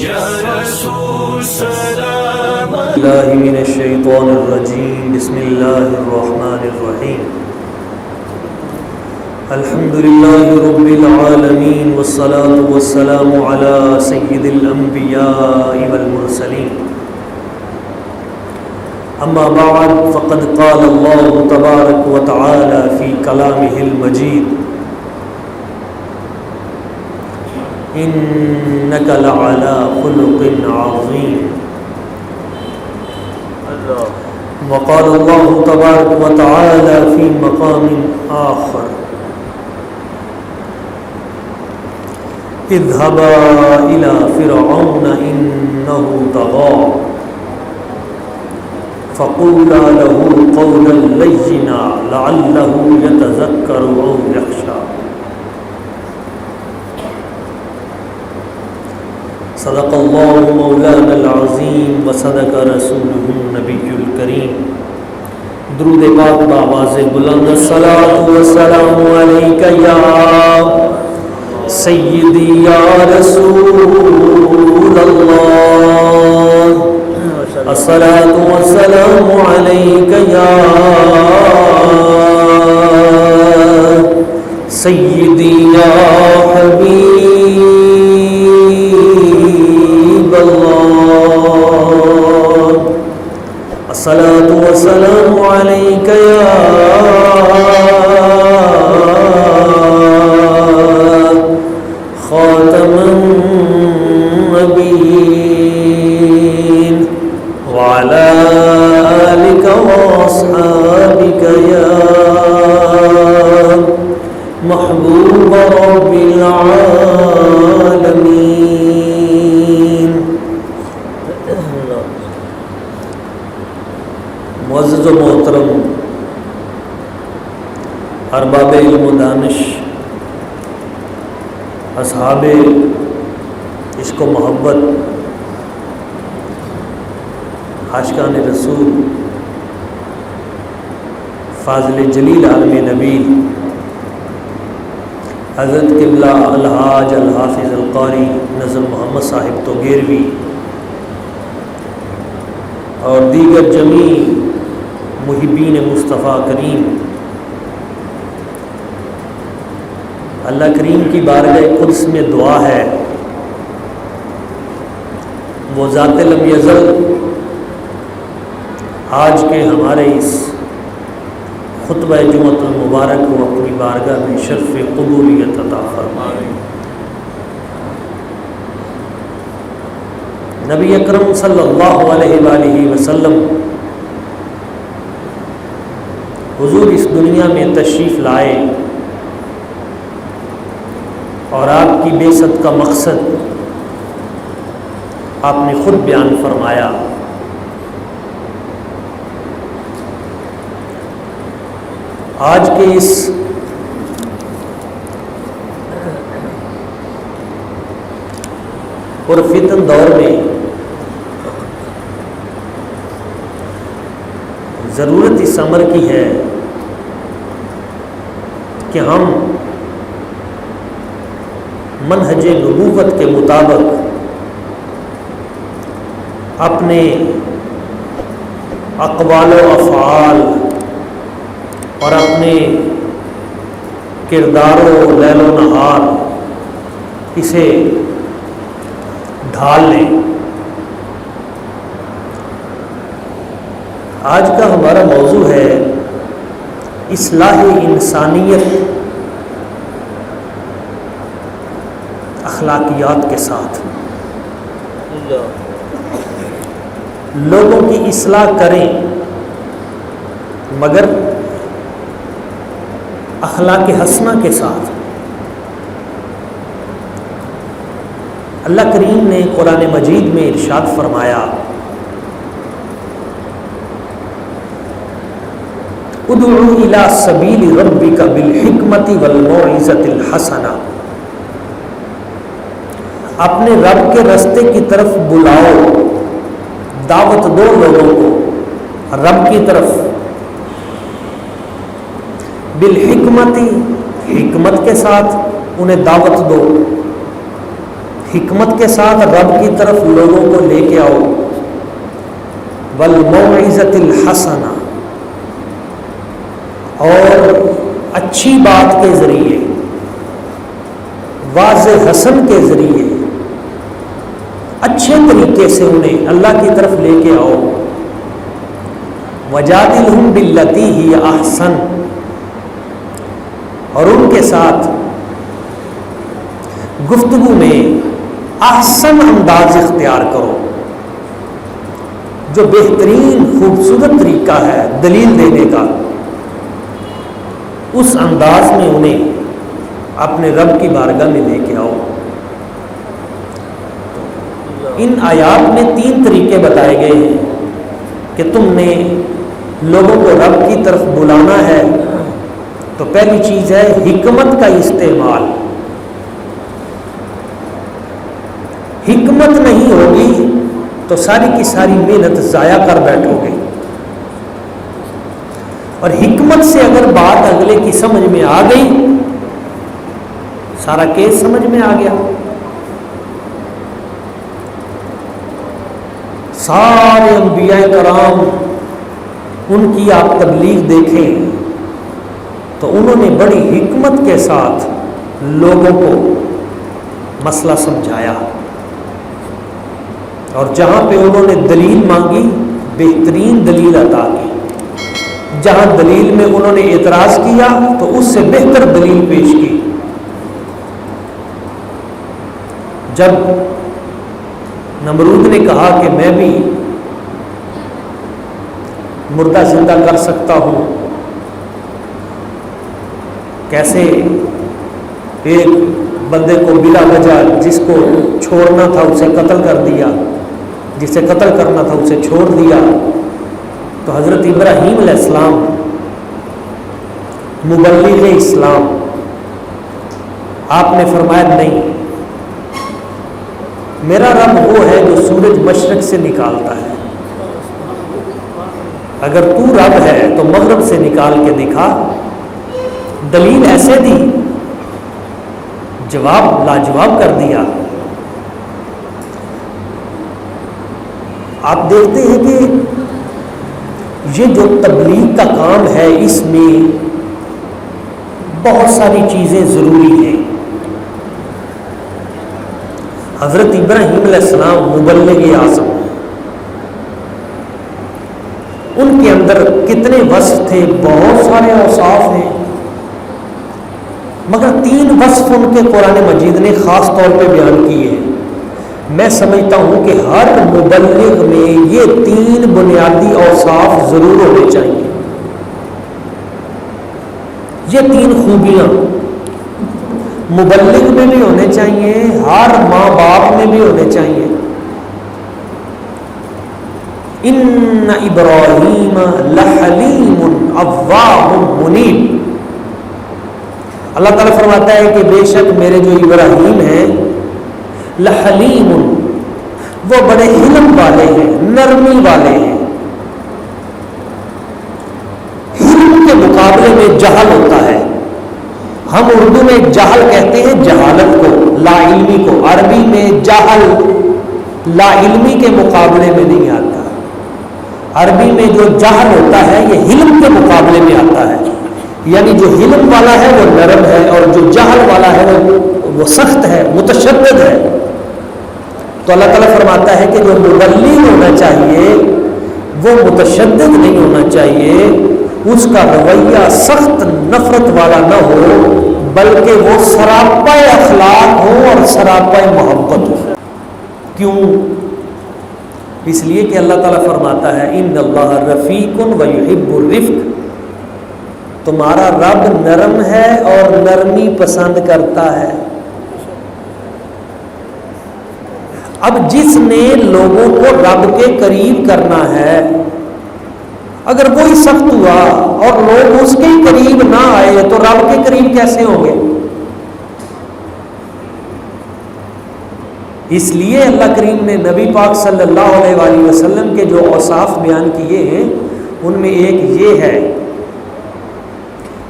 یا رسول سلام اللہ من الشیطان الرجیم بسم اللہ الرحمن الرحیم الحمدللہ رب العالمین والصلاة والسلام علی سید الانبیاء والمرسلین اما بعد فقد قال اللہ تبارک وتعالی فی کلامہ المجید انک لعلی خلق عظیم وقال اللہ تبارک وتعالی فی مقام آخر اذهبا إلى فرعون إنه طغى فقولا له قولا لينا لعله يتذكر أو يخشى صدق الله مولانا العظيم وصدق رسوله النبي الكريم درود پاک بآواز بلند الصلاة والسلام عليك يا سیدی یا رسول اللہ الصلاة والسلام علیک یا سیدی یا حبیب اللہ الصلاة والسلام علیک یا خاتم النبیین وعلى آلك واصحابك يا محبوب رب العالمین معزز و محترم ارباب علم و دانش، اصحاب عشق و محبت، عاشقان رسول، فاضل جلیل عالم نبیل حضرت قبلہ الحاج الحافظ القاری نظر محمد صاحب توگیروی اور دیگر جمیع محبین مصطفیٰ کریم، اللہ کریم کی بارگاہ قدس میں دعا ہے وہ ذات لم یزل آج کے ہمارے اس خطبہ جمعۃ المبارک کو اپنی بارگاہ میں شرف قبولیت عطا فرمائے۔ نبی اکرم صلی اللہ علیہ وآلہ وسلم حضور اس دنیا میں تشریف لائے اور آپ کی بعثت کا مقصد آپ نے خود بیان فرمایا۔ آج کے اس پرفتن دور میں ضرورت اس امر کی ہے کہ ہم منہج نبوت کے مطابق اپنے اقوال و افعال اور اپنے کردار و لیل و نہار اسے ڈھال لیں۔ آج کا ہمارا موضوع ہے اصلاح انسانیت اخلاقیات کے ساتھ۔ لوگوں کی اصلاح کریں مگر اخلاق حسنہ کے ساتھ۔ اللہ کریم نے قرآن مجید میں ارشاد فرمایا ادعو الی سبیل ربک بالحکمت والموعظۃ الحسنہ، اپنے رب کے راستے کی طرف بلاؤ، دعوت دو لوگوں کو رب کی طرف، بالحکمت، حکمت کے ساتھ انہیں دعوت دو۔ حکمت کے ساتھ رب کی طرف لوگوں کو لے کے آؤ، والموعظۃ الحسنہ، اور اچھی بات کے ذریعے، واضح حسن کے ذریعے اچھے طریقے سے انہیں اللہ کی طرف لے کے آؤ۔ وجادلہم باللتی ہی احسن، اور ان کے ساتھ گفتگو میں احسن انداز اختیار کرو، جو بہترین خوبصورت طریقہ ہے دلیل دینے کا، اس انداز میں انہیں اپنے رب کی بارگاہ میں لے کے آؤ۔ ان آیات میں 3 طریقے بتائے گئے ہیں کہ تم نے لوگوں کو رب کی طرف بلانا ہے تو پہلی چیز ہے حکمت کا استعمال۔ حکمت نہیں ہوگی تو ساری کی ساری محنت ضائع کر بیٹھو گے، اور حکمت سے اگر بات اگلے کی سمجھ میں آ گئی، سارا کیس سمجھ میں آ گیا۔ سارے انبیاء کرام، ان کی آپ تبلیغ دیکھیں تو انہوں نے بڑی حکمت کے ساتھ لوگوں کو مسئلہ سمجھایا، اور جہاں پہ انہوں نے دلیل مانگی بہترین دلیل عطا کی، جہاں دلیل میں انہوں نے اعتراض کیا تو اس سے بہتر دلیل پیش کی۔ جب نمرود نے کہا کہ میں بھی مردہ زندہ کر سکتا ہوں، کیسے ایک بندے کو بلا وجہ جس کو چھوڑنا تھا اسے قتل کر دیا، جسے قتل کرنا تھا اسے چھوڑ دیا، تو حضرت ابراہیم علیہ السلام مبلغ اسلام، آپ نے فرمایا نہیں، میرا رب وہ ہے جو سورج مشرق سے نکالتا ہے، اگر تو رب ہے تو مغرب سے نکال کے دکھا۔ دلیل ایسے دی، جواب لاجواب کر دیا۔ آپ دیکھتے ہیں کہ یہ جو تبلیغ کا کام ہے اس میں بہت ساری چیزیں ضروری ہیں۔ حضرت ابراہیم علیہ السلام مبلغ اعظم، ان کے اندر کتنے وصف تھے؟ بہت سارے اوصاف ہیں، مگر 3 وصف ان کے قرآن مجید نے خاص طور پہ بیان کیے ہیں۔ میں سمجھتا ہوں کہ ہر مبلغ میں یہ 3 بنیادی اوصاف ضرور ہونے چاہیے، یہ 3 خوبیاں مبلغ میں بھی ہونے چاہیے، ہر ماں باپ میں بھی ہونے چاہیے۔ ان ابراہیم لحلیم اواہ منیب، اللہ تعالیٰ فرماتا ہے کہ بے شک میرے جو ابراہیم ہیں لحلیم، وہ بڑے حلم والے ہیں، نرمی والے ہیں۔ حلم کے مقابلے میں جہل ہوتا ہے، ہم اردو میں جہل کہتے ہیں جہالت کو، لا علمی کو، عربی میں جہل لا علمی کے مقابلے میں نہیں آتا، عربی میں جو جہل ہوتا ہے یہ حلم کے مقابلے میں آتا ہے، یعنی جو حلم والا ہے وہ نرم ہے، اور جو جہل والا ہے وہ سخت ہے، متشدد ہے۔ تو اللہ تعالیٰ فرماتا ہے کہ جو مبلغ ہونا چاہیے وہ متشدد نہیں ہونا چاہیے، اس کا رویہ سخت نفرت والا نہ ہو، بلکہ وہ سراپا اخلاق ہو اور سراپا محبت ہو۔ کیوں؟ اس لیے کہ اللہ تعالیٰ فرماتا ہے ان اللہ رفیق ویحب الرفق، تمہارا رب نرم ہے اور نرمی پسند کرتا ہے۔ اب جس نے لوگوں کو رب کے قریب کرنا ہے، اگر وہی سخت ہوا اور لوگ اس کے قریب نہ آئے تو رب کے قریب کیسے ہوں گے؟ اس لیے اللہ کریم نے نبی پاک صلی اللہ علیہ وآلہ وسلم کے جو اوصاف بیان کیے ہیں ان میں ایک یہ ہے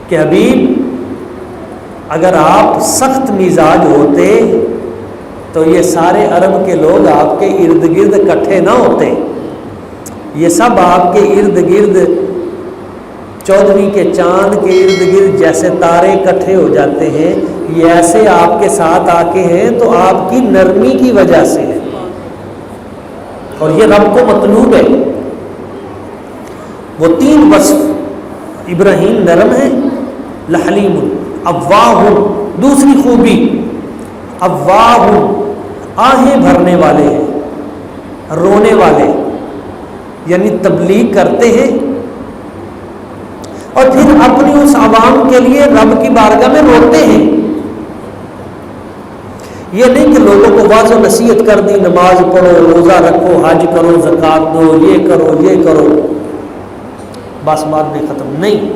کہ حبیب اگر آپ سخت مزاج ہوتے تو یہ سارے عرب کے لوگ آپ کے ارد گرد اکٹھے نہ ہوتے، یہ سب آپ کے ارد گرد چودھویں کے چاند کے ارد گرد جیسے تارے اکٹھے ہو جاتے ہیں، یہ ایسے آپ کے ساتھ آ کے ہیں تو آپ کی نرمی کی وجہ سے ہے، اور یہ رب کو مطلوب ہے۔ وہ تین وصف، ابراہیم نرم ہے، لحلیم، اواہ، دوسری خوبی اواہ، آہیں بھرنے والے ہیں، رونے والے، یعنی تبلیغ کرتے ہیں اور پھر اپنی اس عوام کے لیے رب کی بارگاہ میں روتے ہیں۔ یہ نہیں کہ لوگوں کو واضح نصیحت کر دی، نماز پڑھو، روزہ رکھو، حج کرو، زکوٰۃ دو، یہ کرو یہ کرو، بس بات نہیں ختم، نہیں،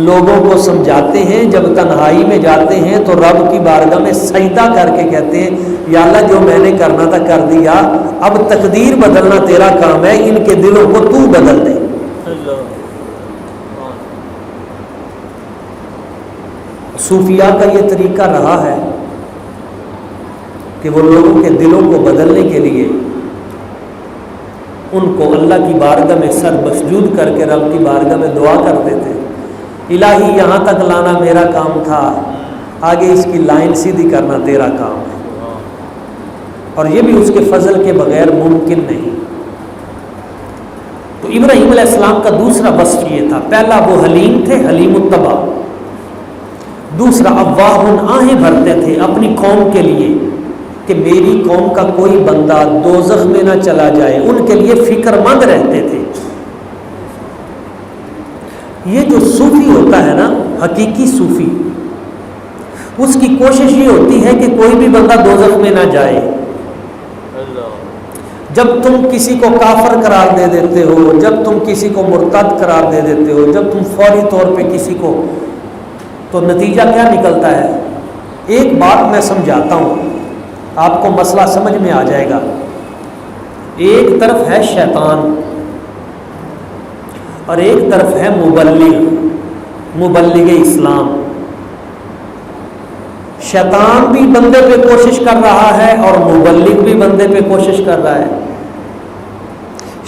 لوگوں کو سمجھاتے ہیں۔ جب تنہائی میں جاتے ہیں تو رب کی بارگاہ میں سجدہ کر کے کہتے ہیں یا اللہ جو میں نے کرنا تھا کر دیا، اب تقدیر بدلنا تیرا کام ہے، ان کے دلوں کو تو بدل دے۔ صوفیاء کا یہ طریقہ رہا ہے کہ وہ لوگوں کے دلوں کو بدلنے کے لیے ان کو اللہ کی بارگاہ میں سر مسجود کر کے رب کی بارگاہ میں دعا کرتے تھے، الہی یہاں تک لانا میرا کام تھا، آگے اس کی لائن سیدھی کرنا تیرا کام ہے، اور یہ بھی اس کے فضل کے بغیر ممکن نہیں۔ تو ابراہیم علیہ السلام کا دوسرا وصف یہ تھا، پہلا وہ حلیم تھے، حلیم الطبع، دوسرا اواہن، آہیں بھرتے تھے اپنی قوم کے لیے کہ میری قوم کا کوئی بندہ دوزخ میں نہ چلا جائے، ان کے لیے فکر مند رہتے تھے۔ یہ جو صوفی ہوتا ہے نا، حقیقی صوفی، اس کی کوشش یہ ہوتی ہے کہ کوئی بھی بندہ دوزخ میں نہ جائے۔ جب تم کسی کو کافر قرار دے دیتے ہو، جب تم کسی کو مرتد قرار دے دیتے ہو، جب تم فوری طور پہ کسی کو، تو نتیجہ کیا نکلتا ہے؟ ایک بات میں سمجھاتا ہوں، آپ کو مسئلہ سمجھ میں آ جائے گا۔ ایک طرف ہے شیطان اور ایک طرف ہے مبلغ اسلام۔ شیطان بھی بندے پہ کوشش کر رہا ہے اور مبلغ بھی بندے پہ کوشش کر رہا ہے۔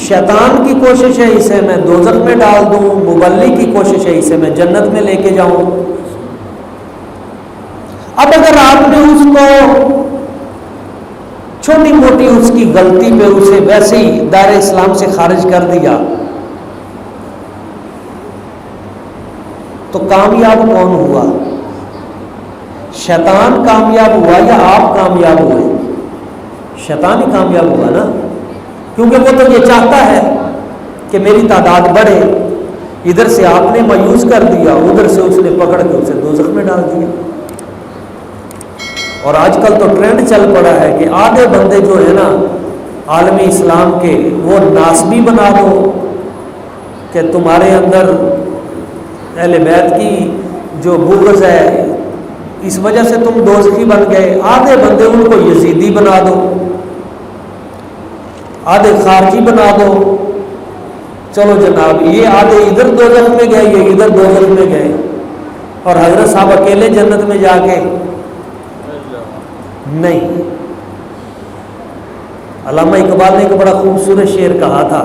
شیطان کی کوشش ہے اسے میں دوزخ میں ڈال دوں، مبلغ کی کوشش ہے اسے میں جنت میں لے کے جاؤں۔ اب اگر آپ نے اس کو چھوٹی موٹی اس کی غلطی پہ اسے ویسے ہی دائرہ اسلام سے خارج کر دیا تو کامیاب کون ہوا؟ شیطان کامیاب ہوا یا آپ کامیاب ہوئے؟ شیطان ہی کامیاب ہوا نا، کیونکہ وہ تو یہ چاہتا ہے کہ میری تعداد بڑھے، ادھر سے آپ نے مایوس کر دیا، ادھر سے اس نے پکڑ کے اسے دوزخ میں ڈال دیا۔ اور آج کل تو ٹرینڈ چل پڑا ہے کہ آدھے بندے جو ہے نا عالم اسلام کے، وہ ناسبی بنا دو کہ تمہارے اندر اہل بیت کی جو بغض ہے اس وجہ سے تم دوزخی بن گئے، آدھے بندے ان کو یزیدی بنا دو، آدھے خارجی بنا دو، چلو جناب یہ آدھے ادھر دوزخ میں گئے، یہ ادھر دوزخ میں گئے، اور حضرت صاحب اکیلے جنت میں جا کے نہیں۔ علامہ اقبال نے ایک بڑا خوبصورت شعر کہا تھا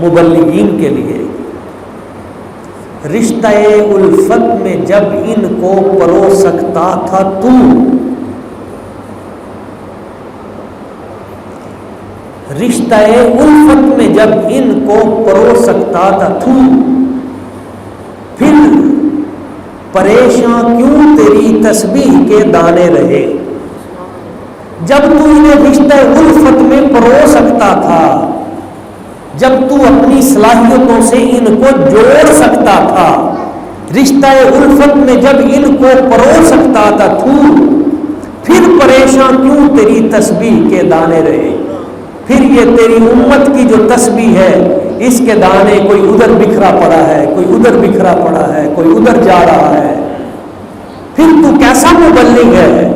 مبلغین کے لیے، رشتہ الفت میں جب ان کو پرو سکتا تھا تو، رشتہ الفت میں جب ان کو پرو سکتا تھا تو، پھر پریشاں کیوں تیری تسبیح کے دانے رہے۔ جب تو انہیں رشتہ الفت میں پرو سکتا تھا، جب تو اپنی صلاحیتوں سے ان کو جوڑ سکتا تھا، رشتہ الفت میں جب ان کو پرو سکتا تھا تو، پھر پریشان کیوں تیری تسبیح کے دانے رہے۔ پھر یہ تیری امت کی جو تسبیح ہے اس کے دانے کوئی ادھر بکھرا پڑا ہے، کوئی ادھر بکھرا پڑا ہے، کوئی ادھر جا رہا ہے، پھر تو کیسا مبلغ ہے؟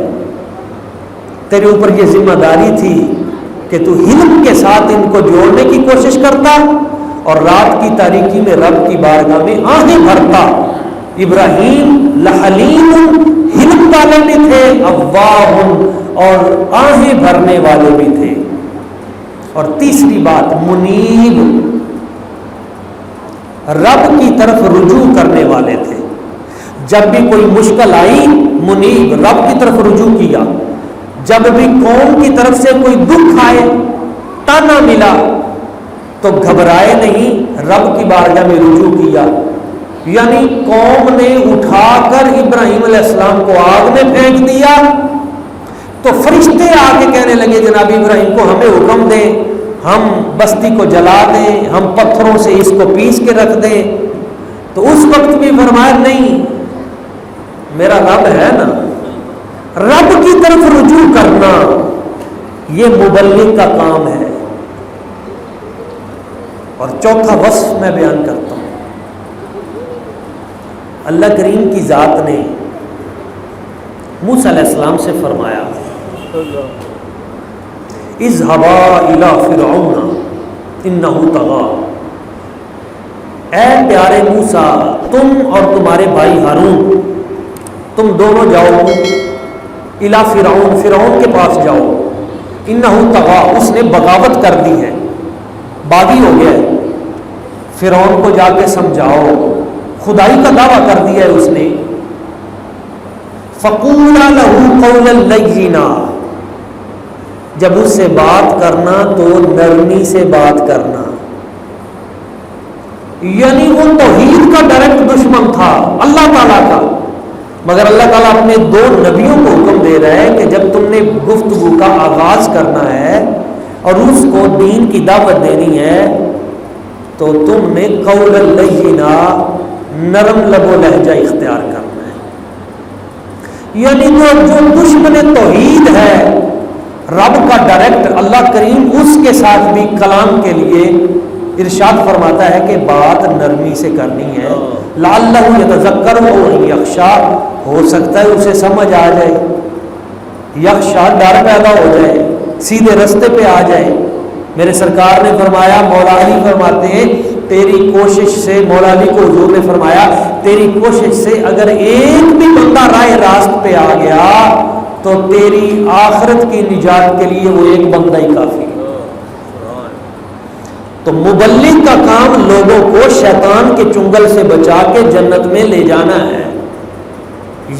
تیرے اوپر یہ ذمہ داری تھی کہ تو علم کے ساتھ ان کو جوڑنے کی کوشش کرتا اور رات کی تاریکی میں رب کی بارگاہ میں آہیں بھرتا۔ ابراہیم لحلیم، علم والے بھی تھے، اواہ، اور آہیں بھرنے والے بھی تھے. اور تیسری بات منیب، رب کی طرف رجوع کرنے والے تھے. جب بھی کوئی مشکل آئی منیب رب کی طرف رجوع کیا. جب بھی قوم کی طرف سے کوئی دکھ آئے، تانا ملا، تو گھبرائے نہیں، رب کی بارگاہ میں رجوع کیا. یعنی قوم نے اٹھا کر ابراہیم علیہ السلام کو آگ میں پھینک دیا تو فرشتے آ کے کہنے لگے جناب ابراہیم کو ہمیں حکم دیں، ہم بستی کو جلا دیں، ہم پتھروں سے اس کو پیس کے رکھ دیں. تو اس وقت بھی فرمایا نہیں، میرا رب ہے نا. رب کی طرف رجوع کرنا یہ مبلغ کا کام ہے. اور چوتھا وصف میں بیان کرتا ہوں. اللہ کریم کی ذات نے موسیٰ علیہ السلام سے فرمایا اذهبا الى فرعون انه طغى. اے پیارے موسیٰ، تم اور تمہارے بھائی ہارون تم دونوں جاؤ الی فرعون، فرعون کے پاس جاؤ. انه طغى، اس نے بغاوت کر دی ہے، باغی ہو گیا ہے. فرعون کو جا کے سمجھاؤ، خدائی کا دعویٰ کر دیا ہے اس نے. فقولا له قولا لینا، جب اس سے بات کرنا تو نرمی سے بات کرنا. یعنی وہ توحید کا ڈائریکٹ دشمن تھا اللہ تعالیٰ کا، مگر اللہ تعالیٰ اپنے دو نبیوں کو حکم دے رہا ہے کہ جب تم نے گفتگو کا آغاز کرنا ہے اور اس کو دین کی دعوت دینی ہے تو تم نے قول لینا، نرم لب و لہجہ اختیار کرنا ہے. یعنی جو دشمن توحید ہے رب کا ڈائریکٹ، اللہ کریم اس کے ساتھ بھی کلام کے لیے ارشاد فرماتا ہے کہ بات نرمی سے کرنی ہے. لعلہ یتذکر او یخشا، ہو سکتا ہے اسے سمجھ آ جائے، یخشا ڈر پیدا ہو جائے، سیدھے رستے پہ آ جائے. میرے سرکار نے فرمایا، مولا علی فرماتے ہیں تیری کوشش سے، مولا علی کو حضور نے فرمایا تیری کوشش سے اگر ایک بھی بندہ راہ راست پہ آ گیا تو تیری آخرت کی نجات کے لیے وہ ایک بندہ ہی کافی ہے. تو مبلغ کا کام لوگوں کو شیطان کے چنگل سے بچا کے جنت میں لے جانا ہے،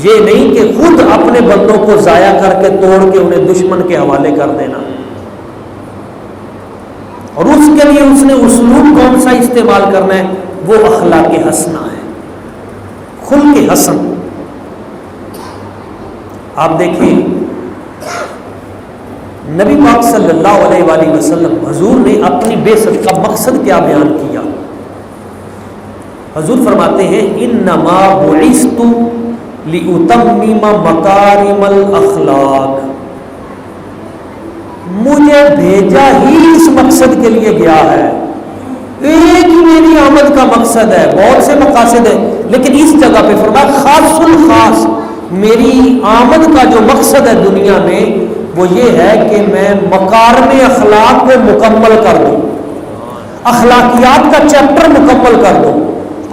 یہ نہیں کہ خود اپنے بندوں کو ضائع کر کے توڑ کے انہیں دشمن کے حوالے کر دینا. اور اس کے لیے اس نے اسلوب کون سا استعمال کرنا ہے؟ وہ اخلاق حسنہ ہے، خلق حسن. آپ دیکھیں نبی پاک صلی اللہ علیہ وآلہ وسلم حضور نے اپنی بعثت کا مقصد کیا بیان کیا. حضور فرماتے ہیں انما بعثت لأتمم مکارم الاخلاق، مجھے بھیجا ہی اس مقصد کے لیے گیا ہے. ایک ہی میری آمد کا مقصد ہے، بہت سے مقاصد ہیں لیکن اس جگہ پہ فرمایا خاص الخاص میری آمد کا جو مقصد ہے دنیا میں وہ یہ ہے کہ میں مکارم اخلاق کو مکمل کر دوں، اخلاقیات کا چیپٹر مکمل کر دوں،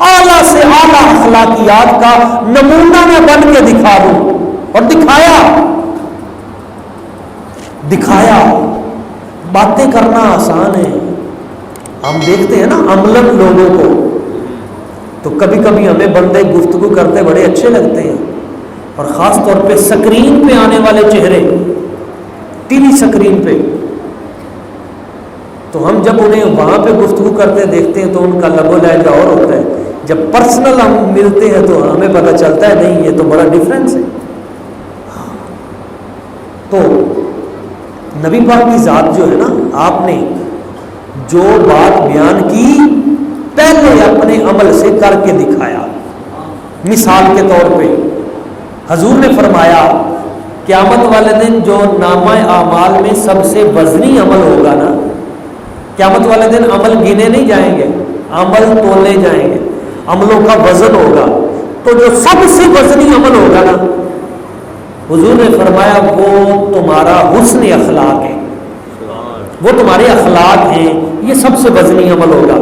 اعلیٰ سے اعلیٰ اخلاقیات کا نمونہ میں بن کے دکھا دوں. اور دکھایا. باتیں کرنا آسان ہے، ہم دیکھتے ہیں نا عملاً لوگوں کو، تو کبھی کبھی ہمیں بندے گفتگو کرتے بڑے اچھے لگتے ہیں، اور خاص طور پہ سکرین پہ آنے والے چہرے، ٹی وی سکرین پہ، تو ہم جب انہیں وہاں پہ گفتگو کرتے دیکھتے ہیں تو ان کا لب و لہجہ اور ہوتا ہے. جب پرسنل ہم ملتے ہیں تو ہمیں پتہ چلتا ہے نہیں یہ تو بڑا ڈفرینس ہے. تو نبی پاک کی ذات جو ہے نا، آپ نے جو بات بیان کی پہلے اپنے عمل سے کر کے دکھایا. مثال کے طور پہ حضور نے فرمایا قیامت والے دن جو نامہ اعمال میں سب سے وزنی عمل ہوگا نا، قیامت والے دن عمل گنے نہیں جائیں گے، عمل تولے جائیں گے، عملوں کا وزن ہوگا. تو جو سب سے وزنی عمل ہوگا نا، حضور نے فرمایا وہ تمہارا حسن اخلاق ہے، وہ تمہارے اخلاق ہیں، یہ سب سے وزنی عمل ہوگا.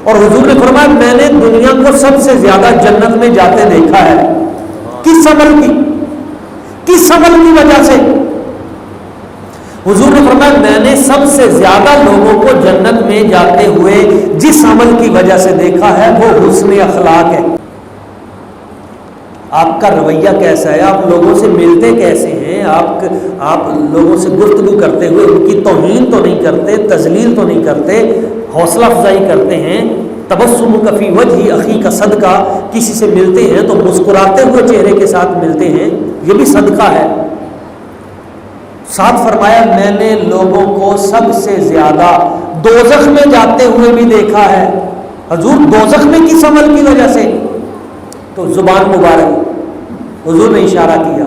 اور حضور نے فرمایا میں نے دنیا کو سب سے زیادہ جنت میں جاتے دیکھا ہے. کس عمل کی وجہ سے؟ حضور نے فرمایا میں نے سب سے زیادہ لوگوں کو جنت میں جاتے ہوئے جس عمل کی وجہ سے دیکھا ہے وہ حسن اخلاق ہے. آپ کا رویہ کیسا ہے, آپ لوگوں سے ملتے کیسے ہیں, آپ لوگوں سے گفتگو کرتے ہوئے ان کی توہین تو نہیں کرتے, تذلیل تو نہیں کرتے, حوصلہ افزائی کرتے ہیں. تبسمک فی وجہ اخی کا صدقہ, کسی سے ملتے ہیں تو مسکراتے ہوئے چہرے کے ساتھ ملتے ہیں, یہ بھی صدقہ ہے. ساتھ فرمایا میں نے لوگوں کو سب سے زیادہ دوزخ میں جاتے ہوئے بھی دیکھا ہے. حضور دوزخ میں کس عمل کی وجہ سے؟ تو زبان مبارک, حضور نے اشارہ کیا,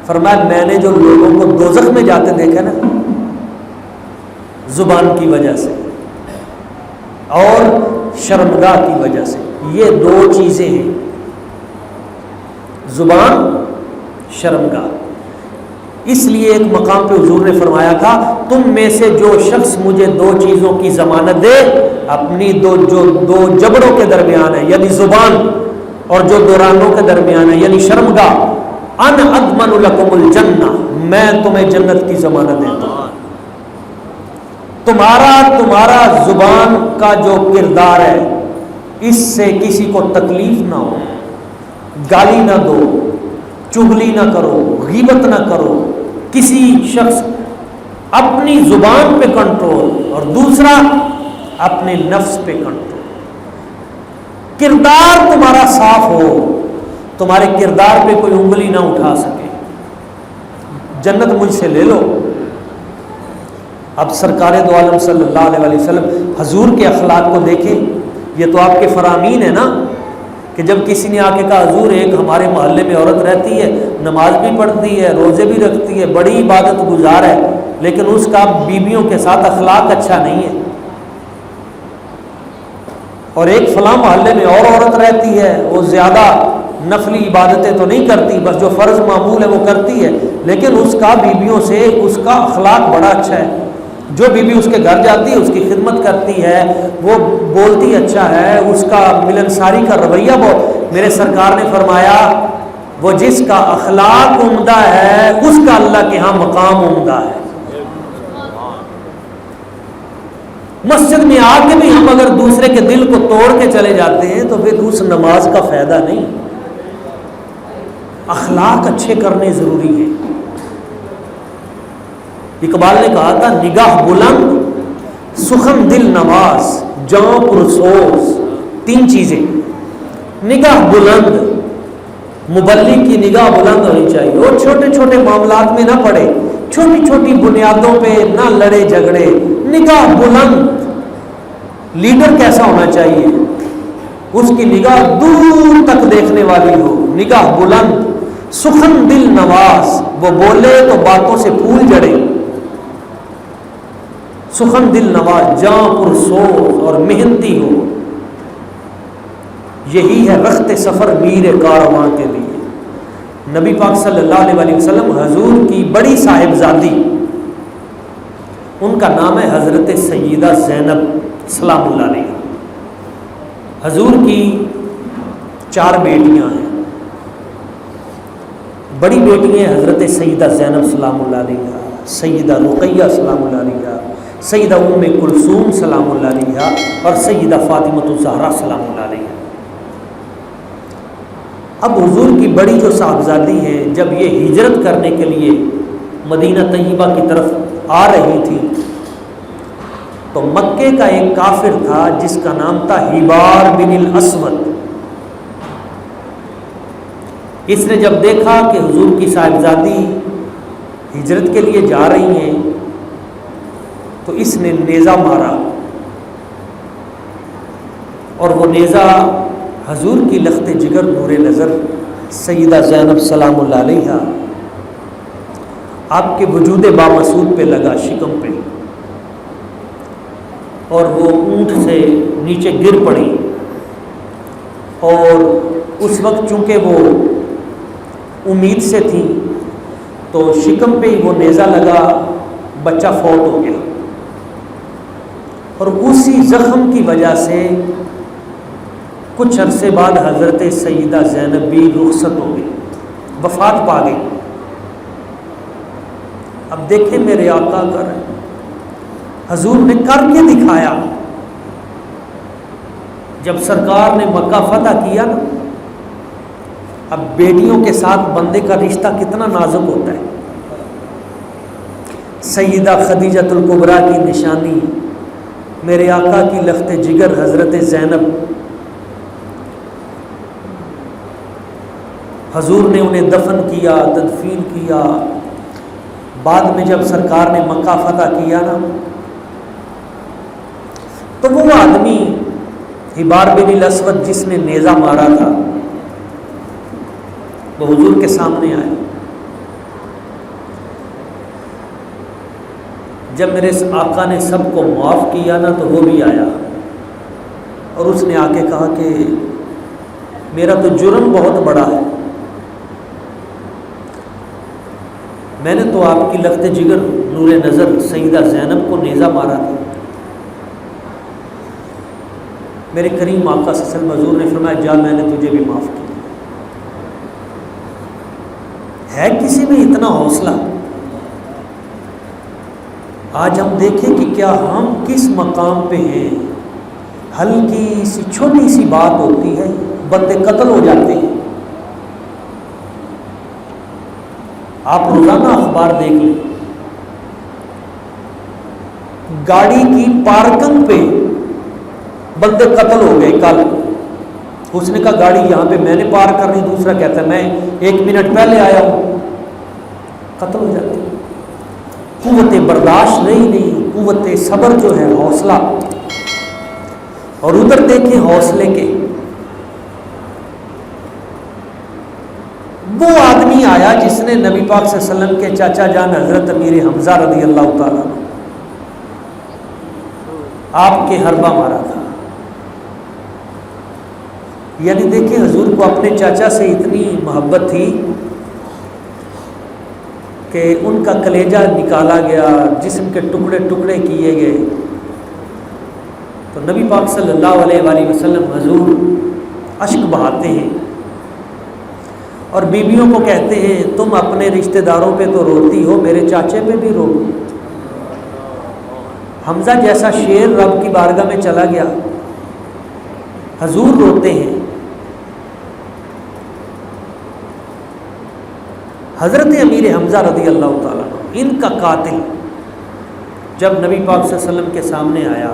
فرمایا میں نے جو لوگوں کو دوزخ میں جاتے دیکھا نا, زبان کی وجہ سے اور شرمگاہ کی وجہ سے. یہ دو چیزیں ہیں, زبان, شرمگاہ. اس لیے ایک مقام پہ حضور نے فرمایا تھا تم میں سے جو شخص مجھے دو چیزوں کی ضمانت دے, اپنی دو جبڑوں کے درمیان ہے یعنی زبان, اور جو دو رانوں کے درمیان ہے یعنی شرمگاہ, ان اضمن لکم الجنہ, میں تمہیں جنت کی ضمانت دیتا ہوں. تمہارا زبان کا جو کردار ہے اس سے کسی کو تکلیف نہ ہو, گالی نہ دو, چغلی نہ کرو, غیبت نہ کرو, کسی شخص, اپنی زبان پہ کنٹرول, اور دوسرا اپنے نفس پہ کنٹرول. کردار تمہارا صاف ہو, تمہارے کردار پہ کوئی انگلی نہ اٹھا سکے. جنت مجھ سے لے لو. اب سرکار دو عالم صلی اللہ علیہ وسلم حضور کے اخلاق کو دیکھیں. یہ تو آپ کے فرامین ہے نا, کہ جب کسی نے آ کے کہا حضور ایک ہمارے محلے میں عورت رہتی ہے, نماز بھی پڑھتی ہے, روزے بھی رکھتی ہے, بڑی عبادت گزار ہے, لیکن اس کا بیویوں کے ساتھ اخلاق اچھا نہیں ہے. اور ایک فلاں محلے میں اور عورت رہتی ہے, وہ زیادہ نفلی عبادتیں تو نہیں کرتی, بس جو فرض معمول ہے وہ کرتی ہے, لیکن اس کا بیویوں سے اس کا اخلاق بڑا اچھا ہے. جو بیوی اس کے گھر جاتی ہے اس کی خدمت کرتی ہے, وہ بولتی اچھا ہے, اس کا ملنساری کا رویہ بہت. میرے سرکار نے فرمایا وہ جس کا اخلاق عمدہ ہے اس کا اللہ کے ہاں مقام عمدہ ہے. مسجد میں آ کے بھی ہم اگر دوسرے کے دل کو توڑ کے چلے جاتے ہیں تو پھر اس نماز کا فائدہ نہیں. اخلاق اچھے کرنے ضروری ہے. اقبال نے کہا تھا نگاہ بلند, سخن دل نواز, جاں پرسوز. تین چیزیں, نگاہ بلند, مبلغ کی نگاہ بلند ہونی چاہیے, اور چھوٹے چھوٹے معاملات میں نہ پڑے, چھوٹی چھوٹی بنیادوں پہ نہ لڑے جھگڑے. نگاہ بلند, لیڈر کیسا ہونا چاہیے, اس کی نگاہ دور تک دیکھنے والی ہو. نگاہ بلند, سخن دل نواز, وہ بولے تو باتوں سے پھول جڑے. سخن دل نواز, جاں پرسوز اور محنتی ہو. یہی ہے رخت سفر میر کارواں کے لیے. نبی پاک صلی اللہ علیہ وسلم حضور کی بڑی صاحبزادی, ان کا نام ہے حضرت سیدہ زینب سلام اللہ علیہ. حضور کی 4 بیٹیاں ہیں. بڑی بیٹی ہیں حضرت سیدہ زینب سلام اللہ علیہ, سیدہ رقیہ سلام اللہ علیہ, سیدہ ام کلثوم سلام اللہ علیہ, اور سیدہ فاطمۃ الزہرا سلام اللہ علیہ. اب حضور کی بڑی جو صاحبزادی ہے جب یہ ہجرت کرنے کے لیے مدینہ طیبہ کی طرف آ رہی تھی تو مکے کا ایک کافر تھا جس کا نام تھا ہبار بن الاسود. اس نے جب دیکھا کہ حضور کی صاحبزادی ہجرت کے لیے جا رہی ہیں تو اس نے نیزہ مارا, اور وہ نیزہ حضور کی لخت جگر نور نظر سیدہ زینب سلام اللہ علیہ آپ کے وجود بامسعود پہ لگا, شکم پہ, اور وہ اونٹ سے نیچے گر پڑی. اور اس وقت چونکہ وہ امید سے تھی تو شکم پہ ہی وہ نیزہ لگا, بچہ فوت ہو گیا. اور اسی زخم کی وجہ سے کچھ عرصے بعد حضرت سیدہ زینب بھی رخصت ہو گئی, وفات پا گئی. اب دیکھیں میرے آقا کر رہے ہیں، حضور نے کر کے دکھایا۔ جب سرکار نے مکہ فتح کیا نا، اب بیٹیوں کے ساتھ بندے کا رشتہ کتنا نازک ہوتا ہے۔ سیدہ خدیجۃ الکبریٰ کی نشانی، میرے آقا کی لخت جگر حضرت زینب، حضور نے انہیں دفن کیا، تدفین کیا۔ بعد میں جب سرکار نے مکہ فتح کیا نا، تو وہ آدمی حبار بن الاسود جس نے نیزہ مارا تھا، وہ حضور کے سامنے آیا۔ جب میرے آقا نے سب کو معاف کیا نا، تو وہ بھی آیا اور اس نے آ کے کہا کہ میرا تو جرم بہت بڑا ہے، میں نے تو آپ کی لخت جگر نور نظر سیدہ زینب کو نیزہ مارا تھا۔ میرے کریم آقا صلی اللہ علیہ وسلم حضور نے فرمایا جا، میں نے تجھے بھی معاف کیا۔ ہے کسی میں اتنا حوصلہ؟ آج ہم دیکھیں کہ کیا ہم کس مقام پہ ہیں۔ ہلکی سی چھوٹی سی بات ہوتی ہے، بندے قتل ہو جاتے ہیں۔ آپ روزانہ اخبار دیکھ لیں، گاڑی کی پارکنگ پہ بندے قتل ہو گئے۔ کل اس نے کہا گاڑی یہاں پہ میں نے پارک کرنی، دوسرا کہتا ہے میں 1 منٹ پہلے آیا ہوں، قتل ہو جاتے ہیں۔ قوت برداشت نہیں، قوت صبر جو ہے، حوصلہ۔ اور ادھر دیکھیں حوصلے کے، وہ آدمی آیا جس نے نبی پاک صلی اللہ علیہ وسلم کے چاچا جان حضرت امیر حمزہ رضی اللہ تعالیٰ آپ کے حربہ مارا تھا۔ یعنی دیکھیں حضور کو اپنے چاچا سے اتنی محبت تھی کہ ان کا کلیجہ نکالا گیا، جسم کے ٹکڑے ٹکڑے کیے گئے۔ تو نبی پاک صلی اللہ علیہ وآلہ وسلم حضور اشک بہاتے ہیں اور بیویوں کو کہتے ہیں تم اپنے رشتہ داروں پہ تو روتی ہو، میرے چاچے پہ بھی رو۔ حمزہ جیسا شیر رب کی بارگاہ میں چلا گیا، حضور روتے ہیں۔ حضرت امیر حمزہ رضی اللہ تعالیٰ ان کا قاتل جب نبی پاک صلی اللہ علیہ وسلم کے سامنے آیا،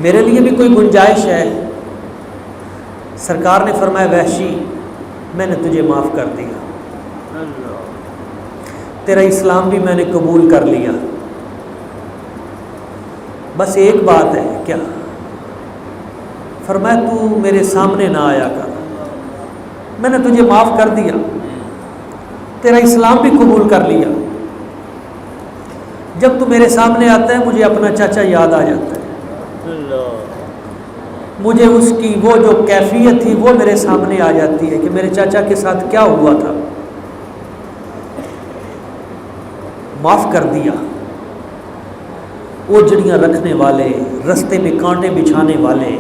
میرے لیے بھی کوئی گنجائش ہے؟ سرکار نے فرمایا وحشی میں نے تجھے معاف کر دیا، تیرا اسلام بھی میں نے قبول کر لیا، بس ایک بات ہے۔ کیا؟ فرمایا تو میرے سامنے نہ آیا کر، میں نے تجھے معاف کر دیا، تیرا اسلام بھی قبول کر لیا، جب تو میرے سامنے آتا ہے مجھے اپنا چاچا یاد آ جاتا ہے، مجھے اس کی وہ جو کیفیت تھی وہ میرے سامنے آ جاتی ہے کہ میرے چاچا کے ساتھ کیا ہوا تھا۔ معاف کر دیا۔ اوجڑیاں رکھنے والے، رستے میں کانٹے بچھانے والے،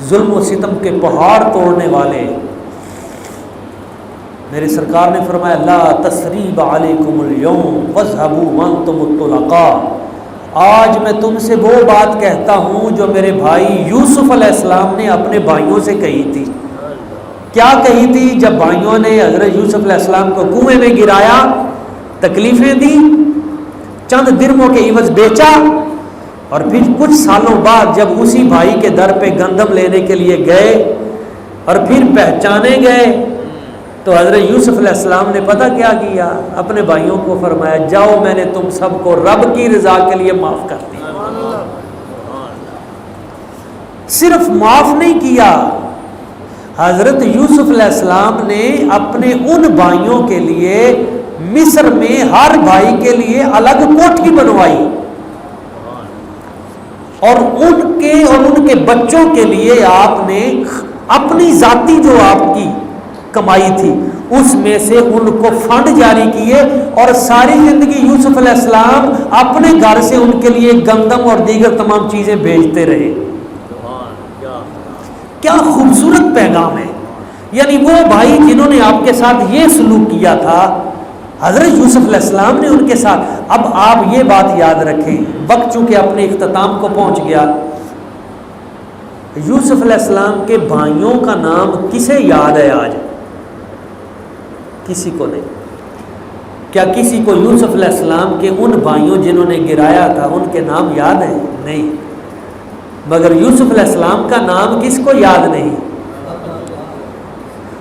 ظلم و ستم کے پہاڑ توڑنے والے، میرے سرکار نے فرمایا لا تثریب علیکم اليوم واذهبوا وانتم الطلقاء، آج میں تم سے وہ بات کہتا ہوں جو میرے بھائی یوسف علیہ السلام نے اپنے بھائیوں سے کہی تھی۔ کیا کہی تھی؟ جب بھائیوں نے حضرت یوسف علیہ السلام کو کنویں میں گرایا، تکلیفیں دی، چند درموں کے عوض بیچا، اور پھر کچھ سالوں بعد جب اسی بھائی کے در پہ گندم لینے کے لیے گئے اور پھر پہچانے گئے، تو حضرت یوسف علیہ السلام نے پتہ کیا کیا؟ اپنے بھائیوں کو فرمایا جاؤ میں نے تم سب کو رب کی رضا کے لیے معاف کر دیا۔ صرف معاف نہیں کیا، حضرت یوسف علیہ السلام نے اپنے ان بھائیوں کے لیے مصر میں ہر بھائی کے لیے الگ کوٹھی بنوائی، اور ان کے بچوں کے لیے آپ نے اپنی ذاتی جو آپ کی کمائی تھی اس میں سے ان کو فنڈ جاری کیے، اور ساری زندگی یوسف علیہ السلام اپنے گھر سے ان کے لیے گندم اور دیگر تمام چیزیں بھیجتے رہے۔ کیا خوبصورت پیغام ہے! یعنی وہ بھائی جنہوں نے آپ کے ساتھ یہ سلوک کیا تھا، حضرت یوسف علیہ السلام نے ان کے ساتھ. اب آپ یہ بات یاد رکھیں، وقت چونکہ اپنے اختتام کو پہنچ گیا. یوسف علیہ السلام کے بھائیوں کا نام کسے یاد ہے آج؟ کسی کو نہیں. کیا کسی کو یوسف علیہ السلام کے ان بھائیوں جنہوں نے گرایا تھا ان کے نام یاد ہیں؟ نہیں. مگر یوسف علیہ السلام کا نام کس کو یاد نہیں؟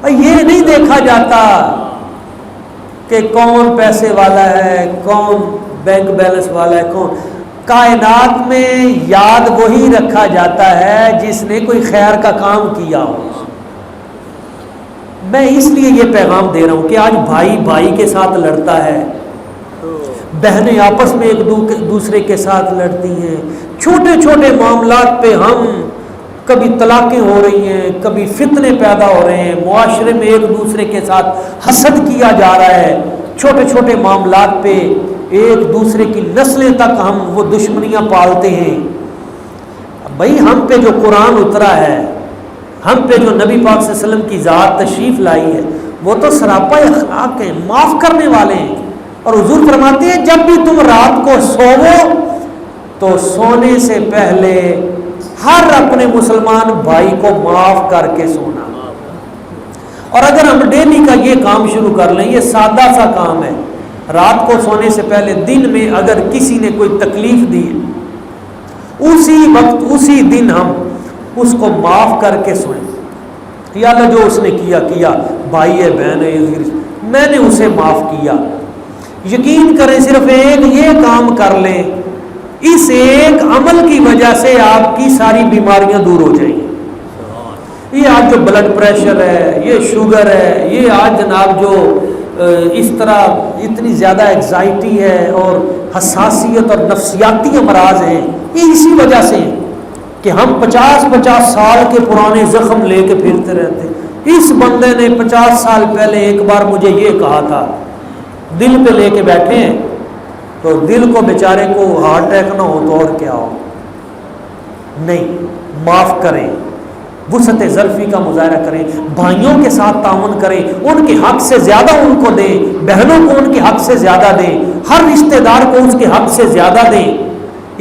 یہ نہیں دیکھا جاتا کہ کون پیسے والا ہے، کون بینک بیلنس والا ہے، کون. کائنات میں یاد وہی رکھا جاتا ہے جس نے کوئی خیر کا کام کیا ہو. میں اس لیے یہ پیغام دے رہا ہوں کہ آج بھائی بھائی کے ساتھ لڑتا ہے، بہنیں آپس میں ایک دوسرے کے ساتھ لڑتی ہیں، چھوٹے چھوٹے معاملات پہ ہم کبھی طلاقیں ہو رہی ہیں، کبھی فتنے پیدا ہو رہے ہیں، معاشرے میں ایک دوسرے کے ساتھ حسد کیا جا رہا ہے، چھوٹے چھوٹے معاملات پہ ایک دوسرے کی نسلیں تک ہم وہ دشمنیاں پالتے ہیں. بھائی ہم پہ جو قرآن اترا ہے، ہم پہ جو نبی پاک صلی اللہ علیہ وسلم کی ذات تشریف لائی ہے، وہ تو سراپا اخلاق ہیں، معاف کرنے والے ہیں. اور حضور فرماتے ہیں جب بھی تم رات کو سوو تو سونے سے پہلے ہر اپنے مسلمان بھائی کو معاف کر کے سونا. اور اگر ہم ڈیلی کا یہ کام شروع کر لیں، یہ سادہ سا کام ہے، رات کو سونے سے پہلے دن میں اگر کسی نے کوئی تکلیف دی ہے، اسی وقت اسی دن ہم اس کو معاف کر کے سوئیں. یا اللہ جو اس نے کیا بھائی ہے، بہن ہے، میں نے اسے معاف کیا. یقین کریں صرف ایک یہ کام کر لیں، اس ایک عمل کی وجہ سے آپ کی ساری بیماریاں دور ہو جائیں گی. یہ آج جو بلڈ پریشر ہے، یہ شوگر ہے، یہ آج جناب جو اس طرح اتنی زیادہ ایگزائٹی ہے اور حساسیت اور نفسیاتی امراض ہیں، یہ اسی وجہ سے ہیں کہ ہم 50 سال کے پرانے زخم لے کے پھرتے رہتے. اس بندے نے 50 سال پہلے ایک بار مجھے یہ کہا تھا، دل پہ لے کے بیٹھے ہیں، تو دل کو بیچارے کو ہارٹ اٹیک نہ ہو تو اور کیا ہو. نہیں، معاف کریں، وسعت ظرفی کا مظاہرہ کریں، بھائیوں کے ساتھ تعاون کریں، ان کے حق سے زیادہ ان کو دیں، بہنوں کو ان کے حق سے زیادہ دیں، ہر رشتہ دار کو اس کے حق سے زیادہ دیں.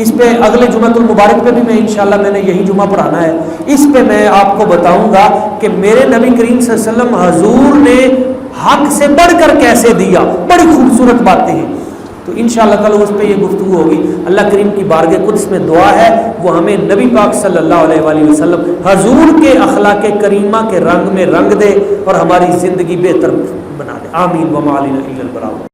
اس پہ اگلے جمعۃ المبارک پہ بھی میں انشاءاللہ میں نے یہی جمعہ پڑھانا ہے. اس پہ میں آپ کو بتاؤں گا کہ میرے نبی کریم صلی اللہ علیہ وسلم حضور نے حق سے بڑھ کر کیسے دیا. بڑی خوبصورت باتیں ہیں. تو انشاءاللہ تعالی اس پہ یہ گفتگو ہوگی. اللہ کریم کی بارگاہ قدس میں دعا ہے وہ ہمیں نبی پاک صلی اللہ علیہ وآلہ وسلم حضور کے اخلاق کریمہ کے رنگ میں رنگ دے اور ہماری زندگی بہتر بنا دے. آمین. وما علینا الا البلاغ.